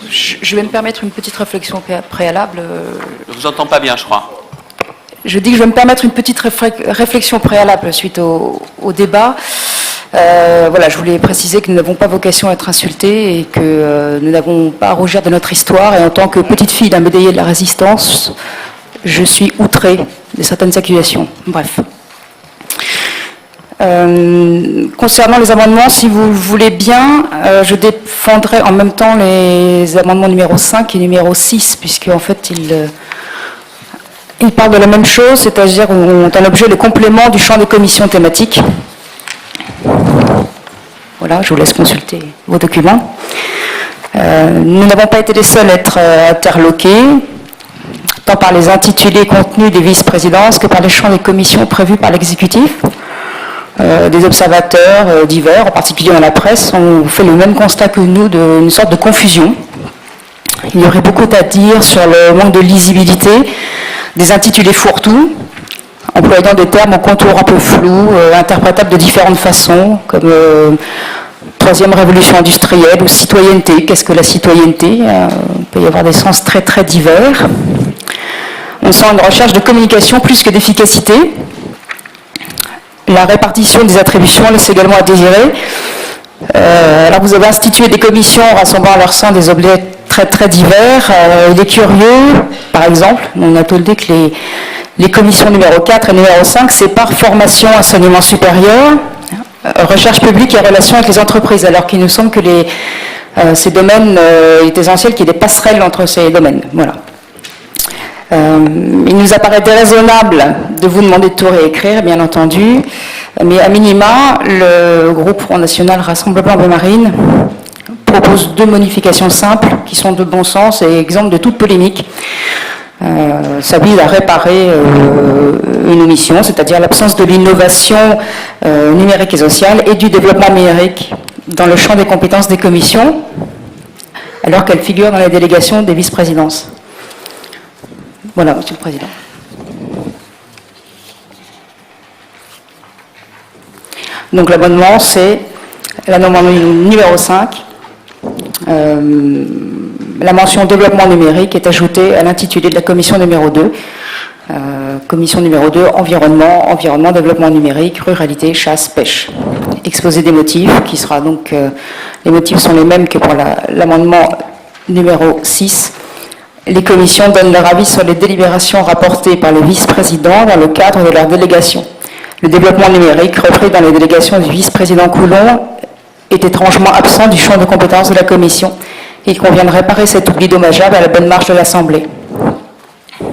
Je vais me permettre une petite réflexion préalable. Je vous entends pas bien, je crois. Je dis que je vais me permettre une petite réflexion préalable suite au débat. Voilà, je voulais préciser que nous n'avons pas vocation à être insultés et que nous n'avons pas à rougir de notre histoire. Et en tant que petite fille d'un médaillé de la Résistance, je suis outrée de certaines accusations. Bref. Concernant les amendements, si vous le voulez bien, je défendrai en même temps les amendements numéro 5 et numéro 6, puisque en fait ils parlent de la même chose, c'est-à-dire ont un objet de complément du champ des commissions thématiques. Voilà, je vous laisse consulter vos documents. Nous n'avons pas été les seuls à être interloqués, tant par les intitulés contenus des vice-présidences que par les champs des commissions prévus par l'exécutif. Des observateurs divers, en particulier dans la presse, ont fait le même constat que nous d'une sorte de confusion. Il y aurait beaucoup à dire sur le manque de lisibilité, des intitulés fourre-tout, employant des termes aux contours un peu flous, interprétables de différentes façons, comme troisième révolution industrielle ou citoyenneté. Qu'est-ce que la citoyenneté? Il peut y avoir des sens très très divers. On sent une recherche de communication plus que d'efficacité. La répartition des attributions laisse également à désirer. Alors vous avez institué des commissions rassemblant à leur sein des objets très très divers. Il est curieux, par exemple, on a toldé que les commissions numéro 4 et numéro 5 séparent formation, enseignement supérieur, recherche publique et relations avec les entreprises, alors qu'il nous semble que ces domaines est essentiel qu'il y ait des passerelles entre ces domaines. Voilà. Il nous apparaît déraisonnable de vous demander de tout réécrire, bien entendu, mais à minima, le groupe Front National Rassemblement Bleu Marine propose 2 modifications simples qui sont de bon sens et exemptes de toute polémique. Ça vise à réparer une omission, c'est-à-dire l'absence de l'innovation numérique et sociale et du développement numérique dans le champ des compétences des commissions, alors qu'elles figurent dans la délégation des vice-présidences. Voilà, Monsieur le Président. Donc l'amendement, c'est l'amendement numéro 5. La mention développement numérique est ajoutée à l'intitulé de la commission numéro 2. Commission numéro 2, environnement, développement numérique, ruralité, chasse, pêche. Exposé des motifs, qui sera donc... les motifs sont les mêmes que pour l'amendement numéro 6. Les commissions donnent leur avis sur les délibérations rapportées par les vice-présidents dans le cadre de leur délégation. Le développement numérique, repris dans les délégations du vice-président Coulon, est étrangement absent du champ de compétences de la commission. Il convient de réparer cet oubli dommageable à la bonne marche de l'Assemblée. Vous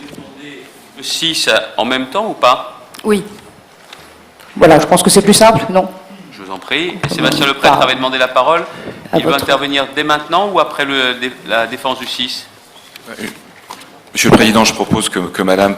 demandez le 6 en même temps ou pas? Oui. Voilà, je pense que c'est plus simple, non? Je vous en prie. Et Sébastien Leprêtre avait demandé la parole. Il veut intervenir dès maintenant ou après la défense du 6? Monsieur le Président, je propose que Madame